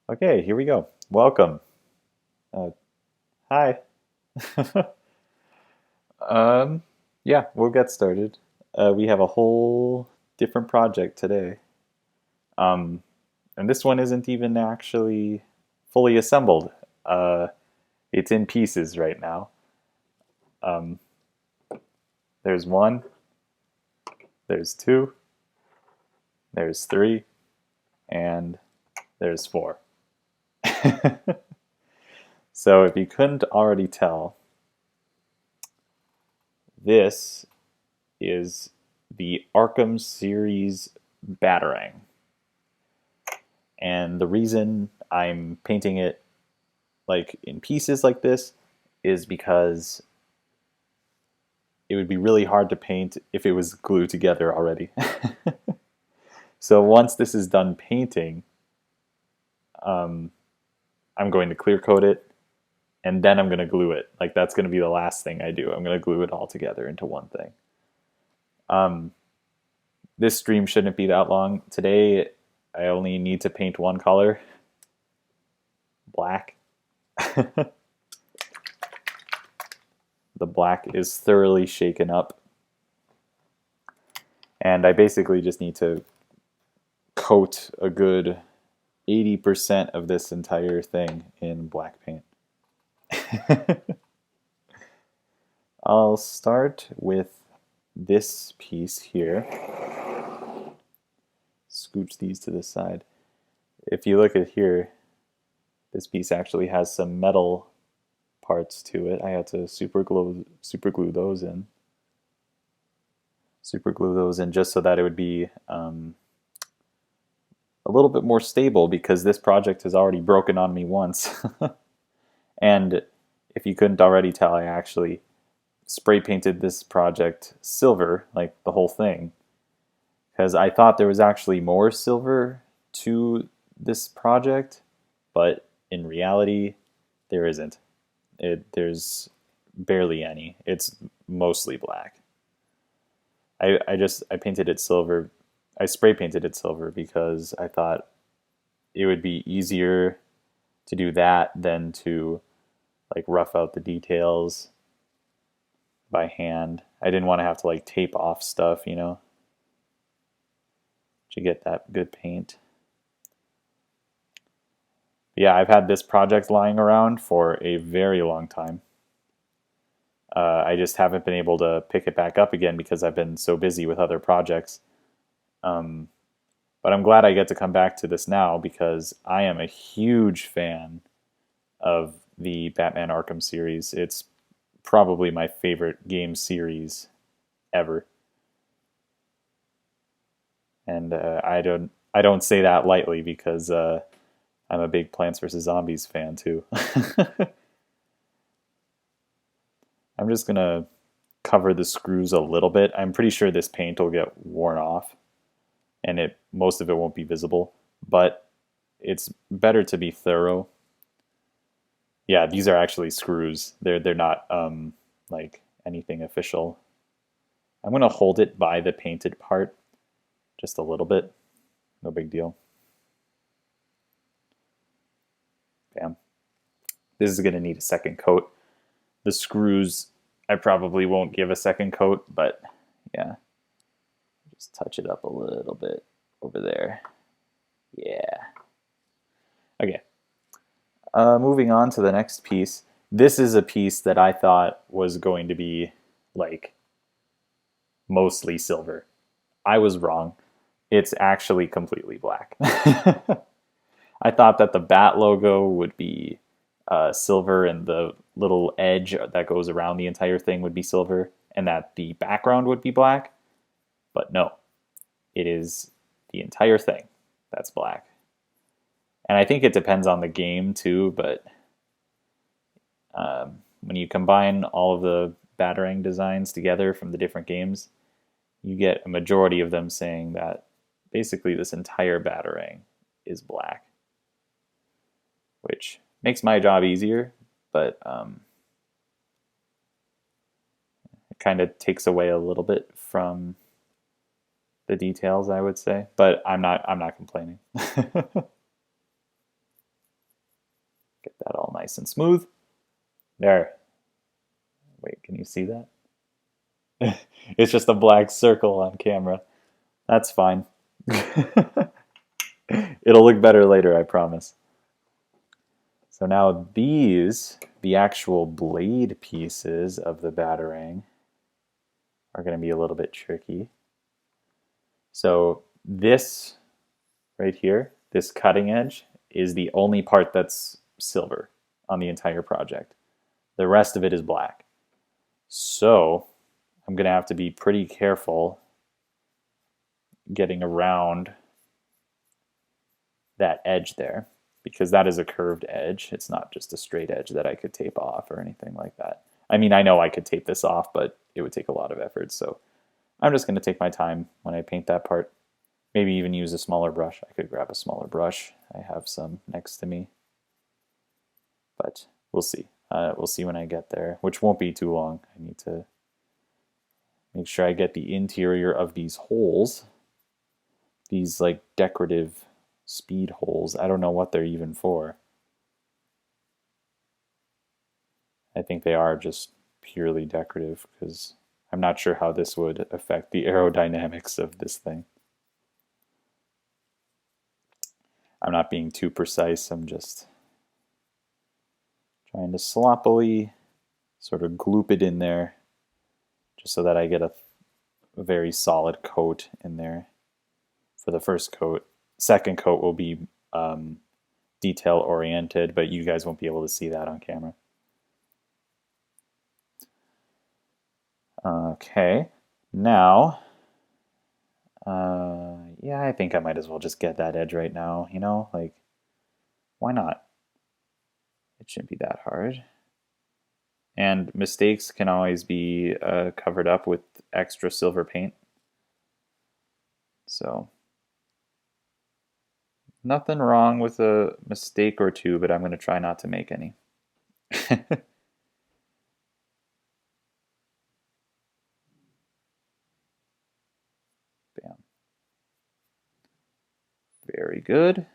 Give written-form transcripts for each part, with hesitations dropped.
Okay, here we go. Welcome. Uh, Hi. Um, yeah, we'll get started. We have a whole different project today. Um, and this one isn't even actually fully assembled. Uh, it's in pieces right now. Um, there's one, there's two, there's three, and there's four. So if you couldn't already tell, this is the Arkham series Batarang. And the reason I'm painting it like in pieces like this is because it would be really hard to paint if it was glued together already. So once this is done painting, um, I'm going to clear coat it and then I'm going to glue it. Like that's going to be the last thing I do. I'm going to glue it all together into one thing. Um, this stream shouldn't be that long. Today I only need to paint one color, black. The black is thoroughly shaken up. And I basically just need to coat a good 80% of this entire thing in black paint. I'll start with this piece here. Scooch these to the side. If you look at here, this piece actually has some metal parts to it. I had to super glue those in. Super glue those in just so that it would be a little bit more stable because this project has already broken on me once. And if you couldn't already tell, I actually spray painted this project silver, like the whole thing, because I thought there was actually more silver to this project, but in reality, there isn't. There's barely any. It's mostly black. I painted it silver. I spray painted it silver because I thought it would be easier to do that than to like rough out the details by hand. I didn't want to have to like tape off stuff, to get that good paint. But yeah, I've had this project lying around for a very long time. I just haven't been able to pick it back up again because I've been so busy with other projects. Um, but I'm glad I get to come back to this now because I am a huge fan of the Batman Arkham series. It's probably my favorite game series ever. And I don't say that lightly because I'm a big Plants vs Zombies fan too. I'm just gonna cover the screws a little bit. I'm pretty sure this paint will get worn off, and most of it won't be visible. But it's better to be thorough. Yeah, these are actually screws. They're not like anything official. I'm gonna hold it by the painted part just a little bit. No big deal. Bam. This is gonna need a second coat. The screws I probably won't give a second coat, but yeah. Just touch it up a little bit over there. Yeah. Okay. Moving on to the next piece. This is a piece that I thought was going to be like mostly silver. I was wrong. It's actually completely black. I thought that the bat logo would be silver and the little edge that goes around the entire thing would be silver and that the background would be black. But no, it is the entire thing that's black. And I think it depends on the game too, but when you combine all of the Batarang designs together from the different games, you get a majority of them saying that basically this entire Batarang is black, which makes my job easier, but it kind of takes away a little bit from the details, I would say, but I'm not complaining. Get that all nice and smooth. There. Wait, can you see that? It's just a black circle on camera. That's fine. It'll look better later, I promise. So now these, the actual blade pieces of the Batarang, are going to be a little bit tricky. So this right here, this cutting edge, is the only part that's silver on the entire project. The rest of it is black. So I'm going to have to be pretty careful getting around that edge there, because that is a curved edge. It's not just a straight edge that I could tape off or anything like that. I mean, I know I could tape this off, but it would take a lot of effort. So I'm just going to take my time when I paint that part. Maybe even use a smaller brush. I could grab a smaller brush. I have some next to me. But we'll see. We'll see when I get there, which won't be too long. I need to make sure I get the interior of these holes. These like decorative speed holes. I don't know what they're even for. I think they are just purely decorative because I'm not sure how this would affect the aerodynamics of this thing. I'm not being too precise. I'm just trying to sloppily sort of gloop it in there just so that I get a very solid coat in there for the first coat. Second coat will be detail oriented, but you guys won't be able to see that on camera. Okay, now, yeah, I think I might as well just get that edge right now, you know, like, why not? It shouldn't be that hard. And mistakes can always be covered up with extra silver paint. So, nothing wrong with a mistake or two, but I'm going to try not to make any. Bam. Very good.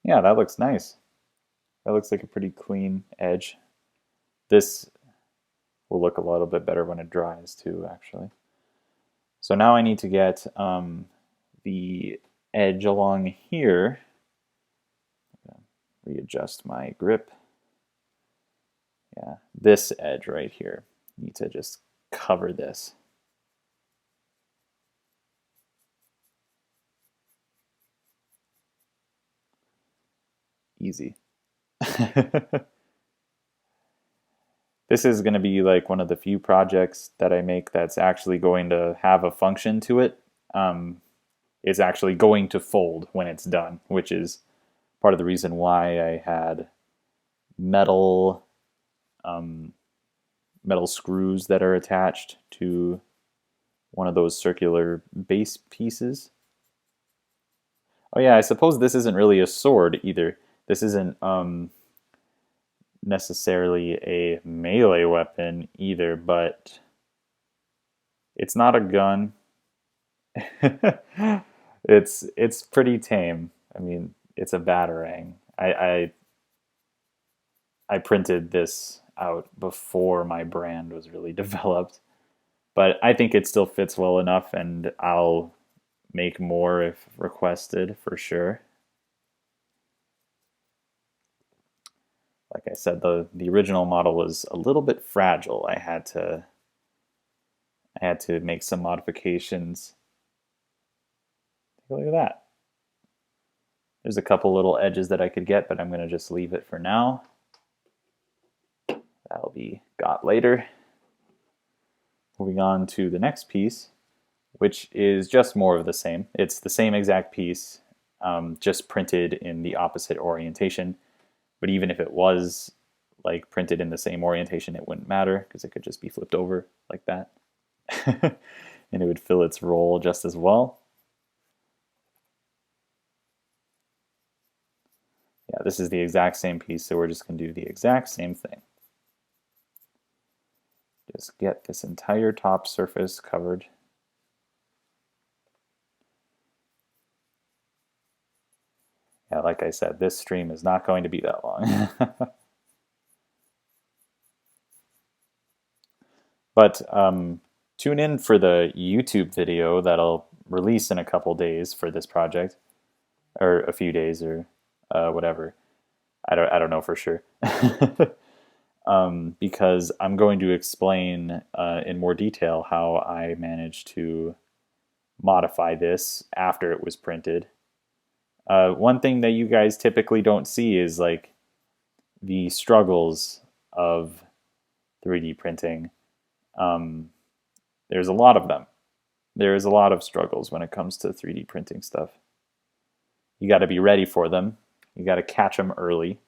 Yeah, that looks nice. That looks like a pretty clean edge. This will look a little bit better when it dries too, actually. So now I need to get the edge along here. Readjust my grip. Yeah, this edge right here. Need to just cover this. Easy. This is going to be like one of the few projects that I make that's actually going to have a function to it. It's actually going to fold when it's done, which is part of the reason why I had metal metal screws that are attached to one of those circular base pieces. Oh yeah, I suppose this isn't really a sword either. This isn't necessarily a melee weapon either, but it's not a gun. It's pretty tame. I mean, it's a Batarang. I printed this out before my brand was really developed, but I think it still fits well enough, and I'll make more if requested for sure. Like I said, the original model was a little bit fragile. I had to make some modifications. Take a look at that. There's a couple little edges that I could get, but I'm going to just leave it for now. That'll be got later. Moving on to the next piece, which is just more of the same. It's the same exact piece, just printed in the opposite orientation. But even if it was like printed in the same orientation, it wouldn't matter because it could just be flipped over like that. And it would fill its role just as well. Yeah, this is the exact same piece, so we're just going to do the exact same thing. Just get this entire top surface covered. Yeah, like I said, this stream is not going to be that long. But tune in for the YouTube video that I'll release in a couple days for this project, or a few days, or whatever. I don't know for sure. Because I'm going to explain in more detail how I managed to modify this after it was printed. One thing that you guys typically don't see is like the struggles of 3D printing. There's a lot of them. There's a lot of struggles when it comes to 3D printing stuff. You got to be ready for them. You got to catch them early.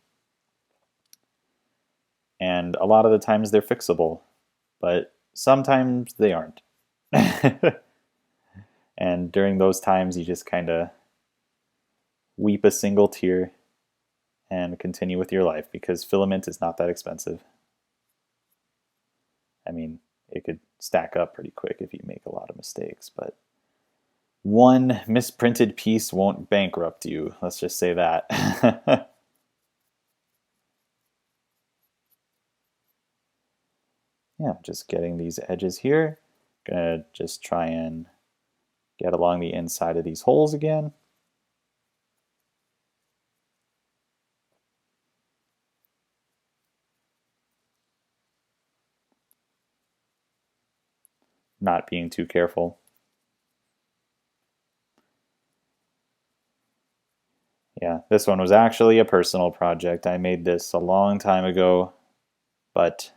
And a lot of the times they're fixable, but sometimes they aren't. And during those times, you just kind of weep a single tear and continue with your life, because filament is not that expensive. I mean, it could stack up pretty quick if you make a lot of mistakes, but one misprinted piece won't bankrupt you. Let's just say that. Yeah, just getting these edges here. Gonna just try and get along the inside of these holes again. Not being too careful. Yeah, this one was actually a personal project. I made this a long time ago, but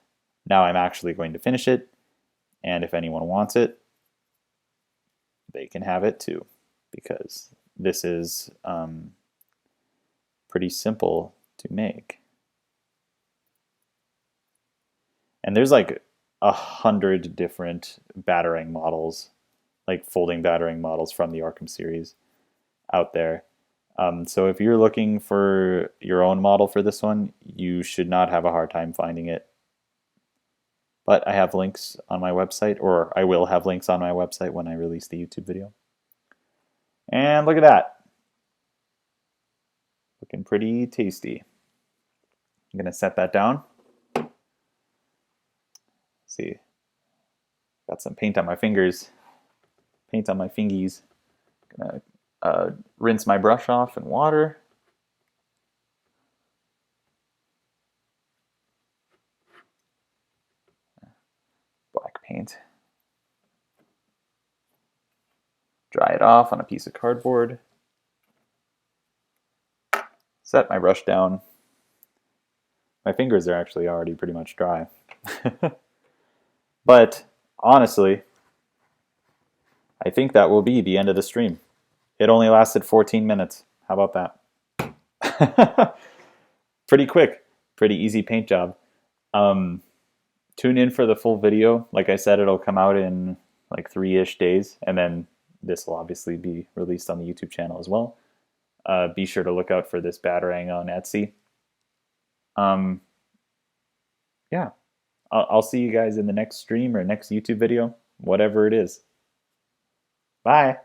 now I'm actually going to finish it, and if anyone wants it, they can have it too, because this is pretty simple to make. And there's like 100 different Batarang models, like folding Batarang models from the Arkham series out there. So if you're looking for your own model for this one, you should not have a hard time finding it. But I have links on my website, or I will have links on my website when I release the YouTube video. And look at that. Looking pretty tasty. I'm going to set that down. See, got some paint on my fingers, paint on my fingies. Gonna rinse my brush off in water. Black paint. Dry it off on a piece of cardboard. Set my brush down. My fingers are actually already pretty much dry. But honestly, I think that will be the end of the stream. It only lasted 14 minutes. How about that? Pretty quick, pretty easy paint job. Tune in for the full video. Like I said, it'll come out in like 3-ish days, and then this will obviously be released on the YouTube channel as well. Be sure to look out for this Batarang on Etsy. Yeah, I'll see you guys in the next stream or next YouTube video, whatever it is. Bye.